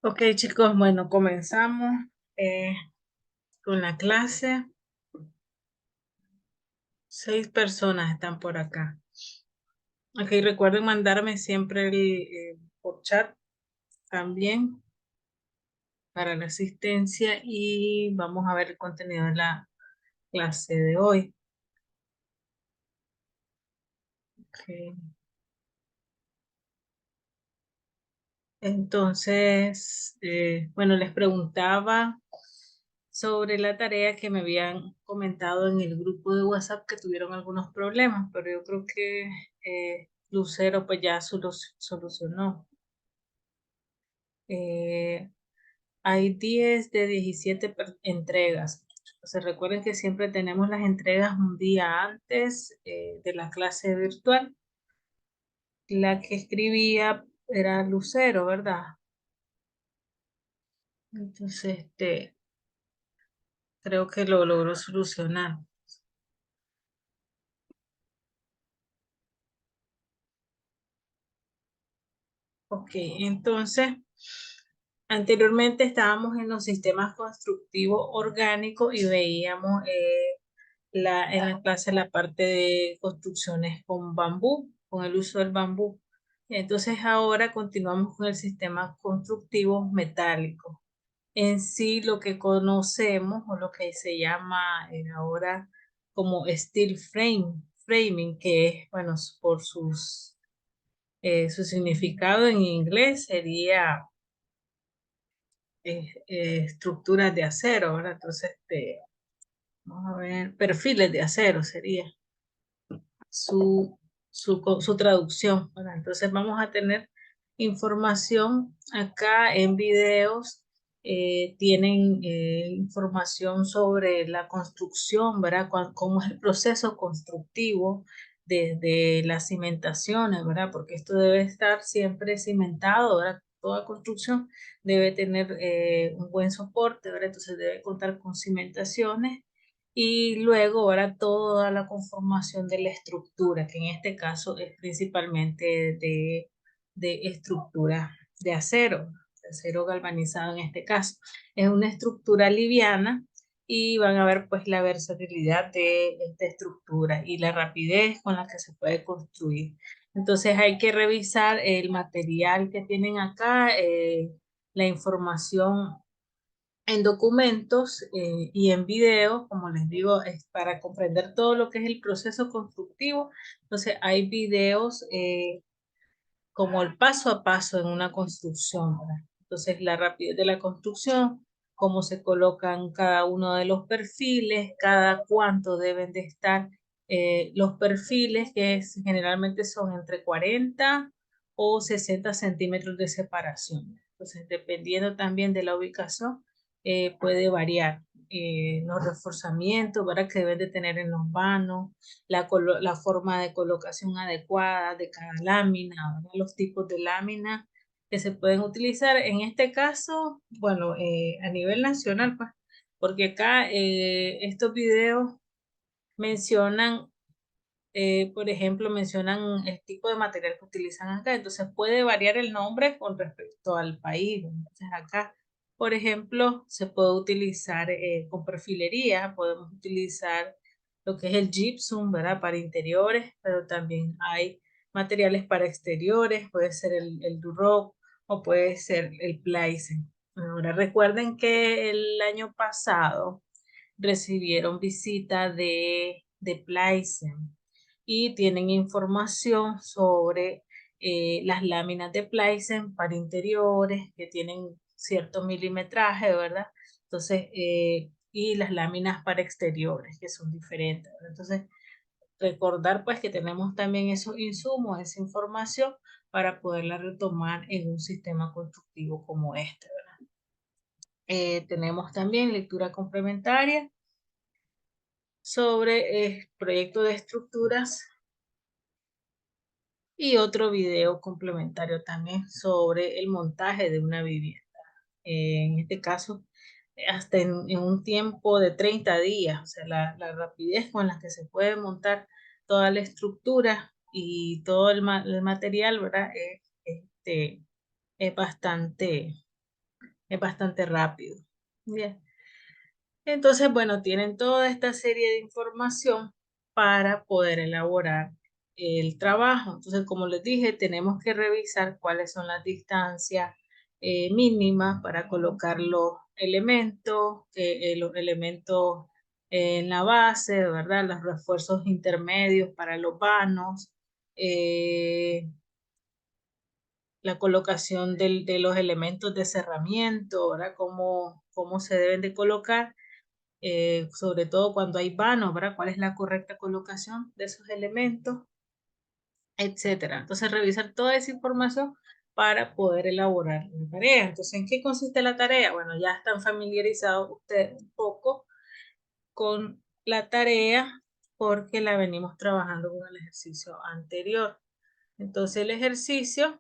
Ok, chicos, bueno, comenzamos eh, con la clase. 6 personas están por acá. Ok, recuerden mandarme siempre por chat también para la asistencia y vamos a ver el contenido de la clase de hoy. Ok. Entonces, bueno, les preguntaba sobre la tarea que me habían comentado en el grupo de WhatsApp que tuvieron algunos problemas, pero yo creo que Lucero pues ya solucionó. Eh, Hay 10 de 17 entregas. Entonces recuerden que siempre tenemos las entregas un día antes de la clase virtual. La que escribía era Lucero, ¿verdad? Entonces, creo que lo logró solucionar. Ok, entonces, anteriormente estábamos en los sistemas constructivos orgánicos y veíamos en la clase la parte de construcciones con bambú, con el uso del bambú. Entonces, ahora continuamos con el sistema constructivo metálico. En sí, lo que conocemos o lo que se llama ahora como steel framing, que es, bueno, por su significado en inglés sería estructuras de acero, ¿verdad? Entonces, vamos a ver, perfiles de acero sería su, su traducción, ¿verdad? Entonces, vamos a tener información acá en videos. Tienen información sobre la construcción, ¿verdad? Cómo es el proceso constructivo desde las cimentaciones, ¿verdad? Porque esto debe estar siempre cimentado, ¿verdad? Toda construcción debe tener un buen soporte, ¿verdad? Entonces debe contar con cimentaciones y luego ahora toda la conformación de la estructura, que en este caso es principalmente de estructura de acero galvanizado en este caso. Es una estructura liviana y van a ver pues la versatilidad de esta estructura y la rapidez con la que se puede construir. Entonces hay que revisar el material que tienen acá, la información en documentos y en videos, como les digo, es para comprender todo lo que es el proceso constructivo. Entonces, hay videos como el paso a paso en una construcción, ¿verdad? Entonces, la rapidez de la construcción, cómo se colocan cada uno de los perfiles, cada cuánto deben de estar los perfiles, que generalmente son entre 40 o 60 centímetros de separación. Entonces, dependiendo también de la ubicación, puede variar. Los reforzamientos, ¿verdad? Que deben de tener en los vanos, la forma de colocación adecuada de cada lámina, ¿verdad? Los tipos de lámina que se pueden utilizar. En este caso, bueno, a nivel nacional, pues, porque acá estos videos mencionan, por ejemplo, mencionan el tipo de material que utilizan acá, entonces puede variar el nombre con respecto al país. Entonces acá, por ejemplo, se puede utilizar con perfilería, podemos utilizar lo que es el gypsum, ¿verdad? Para interiores, pero también hay materiales para exteriores, puede ser el duroc o puede ser el pleisen. Ahora recuerden que el año pasado recibieron visita de Pleisen y tienen información sobre las láminas de Pleisen para interiores que tienen cierto milimetraje, ¿verdad? Entonces, y las láminas para exteriores que son diferentes, ¿verdad? Entonces, recordar pues que tenemos también esos insumos, esa información para poderla retomar en un sistema constructivo como este, ¿verdad? Tenemos también lectura complementaria sobre proyecto de estructuras y otro video complementario también sobre el montaje de una vivienda. En este caso, hasta en un tiempo de 30 días, o sea, la rapidez con la que se puede montar toda la estructura y todo el material, ¿verdad? Este, es bastante, es bastante rápido. Bien. Entonces, bueno, tienen toda esta serie de información para poder elaborar el trabajo. Entonces, como les dije, tenemos que revisar cuáles son las distancias mínimas para colocar los elementos en la base, ¿verdad? Los refuerzos intermedios para los vanos, eh, la colocación de los elementos de cerramiento, ¿verdad? Cómo se deben de colocar, sobre todo cuando hay vanos, ¿verdad? ¿Cuál es la correcta colocación de esos elementos? Etcétera. Entonces, revisar toda esa información para poder elaborar la tarea. Entonces, ¿en qué consiste la tarea? Bueno, ya están familiarizados ustedes un poco con la tarea porque la venimos trabajando con el ejercicio anterior. Entonces, el ejercicio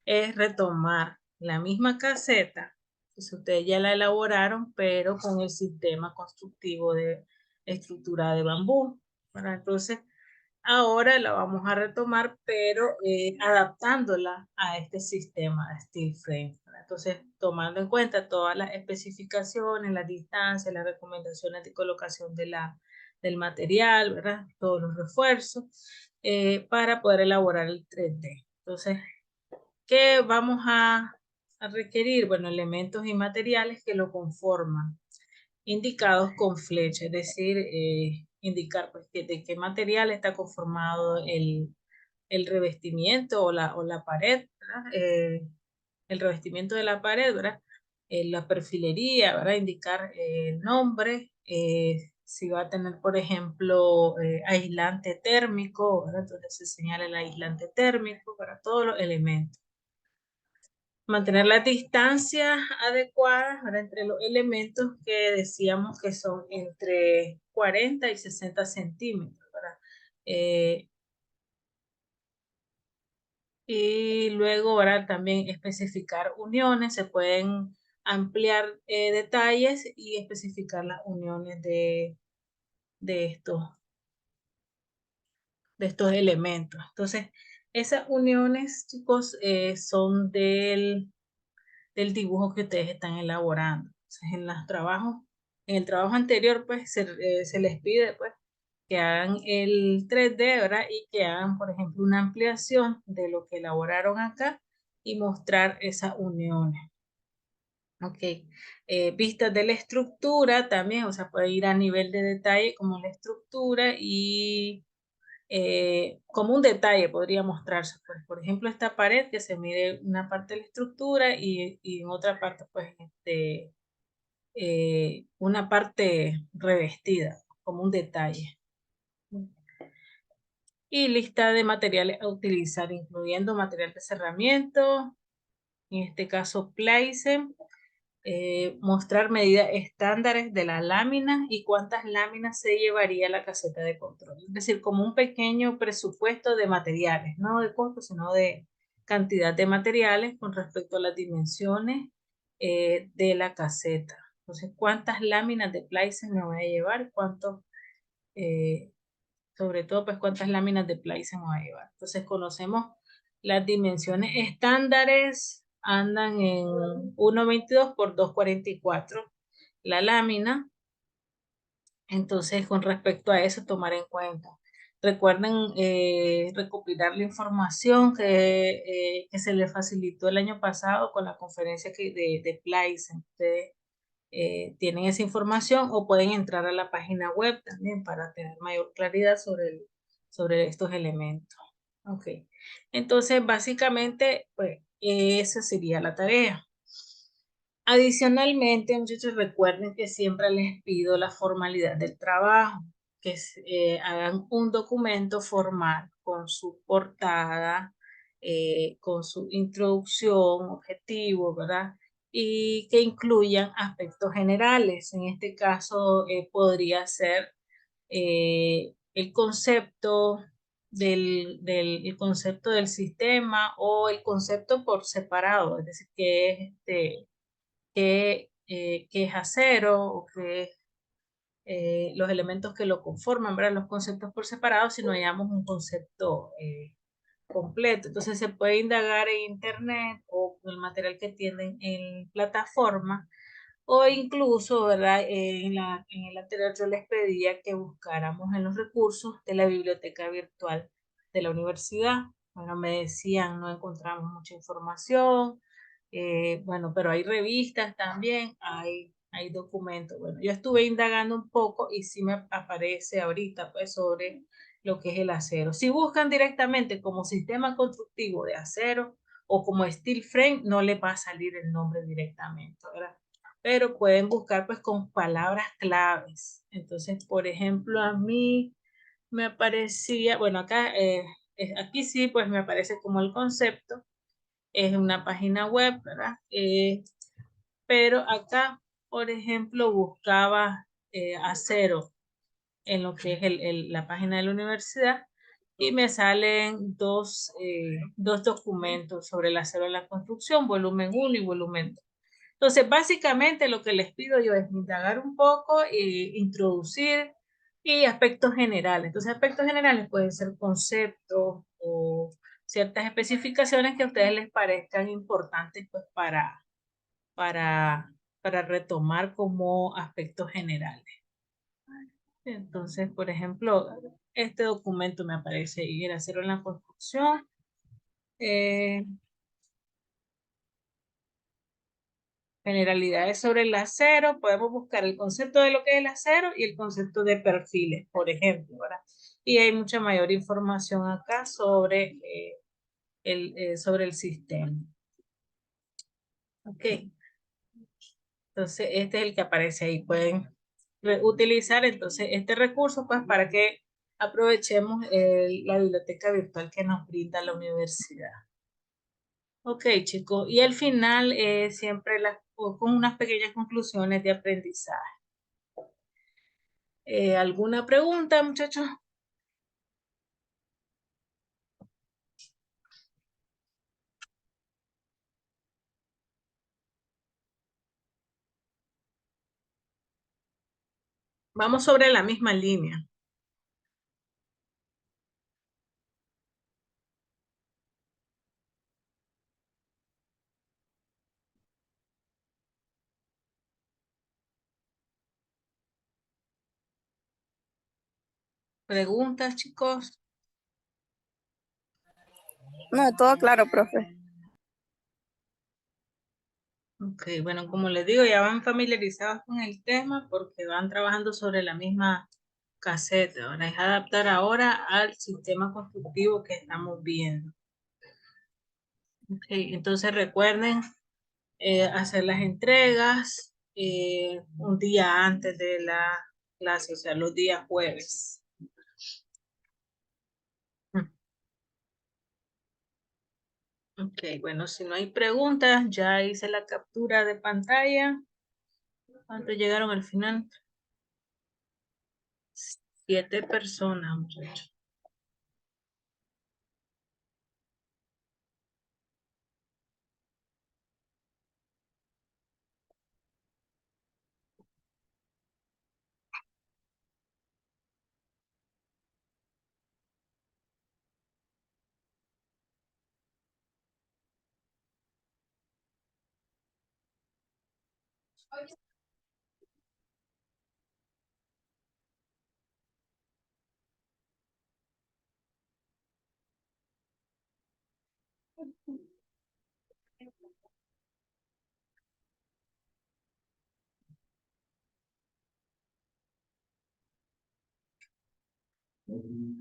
es retomar la misma caseta, pues ustedes ya la elaboraron, pero con el sistema constructivo de estructura de bambú. ¿Verdad? Entonces, ahora la vamos a retomar, pero adaptándola a este sistema de steel frame. ¿Verdad? Entonces, tomando en cuenta todas las especificaciones, las distancias, las recomendaciones de colocación del material, ¿verdad? Todos los refuerzos, para poder elaborar el 3D. Entonces, ¿qué vamos a requerir? Bueno, elementos y materiales que lo conforman, indicados con flecha, es decir, indicar pues, de qué material está conformado el revestimiento o la pared, ¿verdad? El revestimiento de la pared, ¿verdad? La perfilería, ¿verdad? Indicar el nombre, si va a tener, por ejemplo, aislante térmico, ¿verdad? Entonces se señala el aislante térmico para todos los elementos. Mantener las distancias adecuadas, ¿verdad? Entre los elementos que decíamos que son entre 40 y 60 centímetros, ¿verdad? Eh, y luego, ¿verdad? También especificar uniones, se pueden ampliar detalles y especificar las uniones de estos, de estos elementos. Entonces, esas uniones, chicos, son del dibujo que ustedes están elaborando. Entonces, en el trabajo anterior, pues se les pide pues, que hagan el 3D, ¿verdad? Y que hagan, por ejemplo, una ampliación de lo que elaboraron acá y mostrar esas uniones. Ok. Vistas de la estructura también, o sea, puede ir a nivel de detalle como la estructura y como un detalle podría mostrarse. Pues, por ejemplo, esta pared que se mide una parte de la estructura y en otra parte, pues, una parte revestida, como un detalle. Y lista de materiales a utilizar, incluyendo material de cerramiento, en este caso Plysen, mostrar medidas estándares de las láminas y cuántas láminas se llevaría la caseta de control. Es decir, como un pequeño presupuesto de materiales, no de costo, sino de cantidad de materiales con respecto a las dimensiones de la caseta. Entonces, ¿cuántas láminas de Plysen me voy a llevar? Eh, Sobre todo, pues, cuántas láminas de Plysen me voy a llevar? Entonces, conocemos las dimensiones estándares, andan en 1,22 por 2,44 la lámina. Entonces, con respecto a eso, tomar en cuenta. Recuerden recopilar la información que se les facilitó el año pasado con la conferencia de Plysen. Ustedes tienen esa información o pueden entrar a la página web también para tener mayor claridad sobre estos elementos. Ok. Entonces, básicamente, pues, esa sería la tarea. Adicionalmente, muchachos, recuerden que siempre les pido la formalidad del trabajo, que hagan un documento formal con su portada, con su introducción, objetivo, ¿verdad? Y que incluyan aspectos generales. En este caso, podría ser el concepto el concepto del sistema o el concepto por separado, es decir, que es qué es acero o qué es los elementos que lo conforman, ¿verdad? Los conceptos por separado, si no hallamos un concepto completo. Entonces se puede indagar en internet o con el material que tienen en plataforma o incluso, ¿verdad? En el anterior yo les pedía que buscáramos en los recursos de la biblioteca virtual de la universidad. Bueno, me decían, no encontramos mucha información, bueno, pero hay revistas también, hay documentos. Bueno, yo estuve indagando un poco y sí me aparece ahorita pues sobre lo que es el acero. Si buscan directamente como sistema constructivo de acero o como steel frame, no le va a salir el nombre directamente, ¿verdad? Pero pueden buscar pues con palabras claves. Entonces, por ejemplo, a mí me aparecía, bueno, acá, aquí sí, pues me aparece como el concepto, es una página web, ¿verdad? Pero acá, por ejemplo, buscaba acero en lo que es la página de la universidad y me salen dos documentos sobre el acero en la construcción, volumen uno y volumen 2. Entonces, básicamente lo que les pido yo es indagar un poco, introducir y aspectos generales. Entonces, aspectos generales pueden ser conceptos o ciertas especificaciones que a ustedes les parezcan importantes pues, para, para retomar como aspectos generales. Entonces, por ejemplo, este documento me aparece y era acero en la construcción. eh, Generalidades sobre el acero, podemos buscar el concepto de lo que es el acero y el concepto de perfiles, por ejemplo, ¿verdad? Y hay mucha mayor información acá sobre el sistema. Ok, entonces este es el que aparece ahí. Pueden utilizar entonces este recurso pues para que aprovechemos la biblioteca virtual que nos brinda la universidad. Ok, chicos, y al final siempre con unas pequeñas conclusiones de aprendizaje. ¿Alguna pregunta, muchachos? Vamos sobre la misma línea. ¿Preguntas, chicos? No, todo claro, profe. Ok, bueno, como les digo, ya van familiarizados con el tema porque van trabajando sobre la misma caseta. Ahora es adaptar ahora al sistema constructivo que estamos viendo. Ok, entonces recuerden hacer las entregas un día antes de la clase, o sea, los días jueves. Ok, bueno, si no hay preguntas, ya hice la captura de pantalla. ¿Cuántos llegaron al final? 7 personas, muchachos.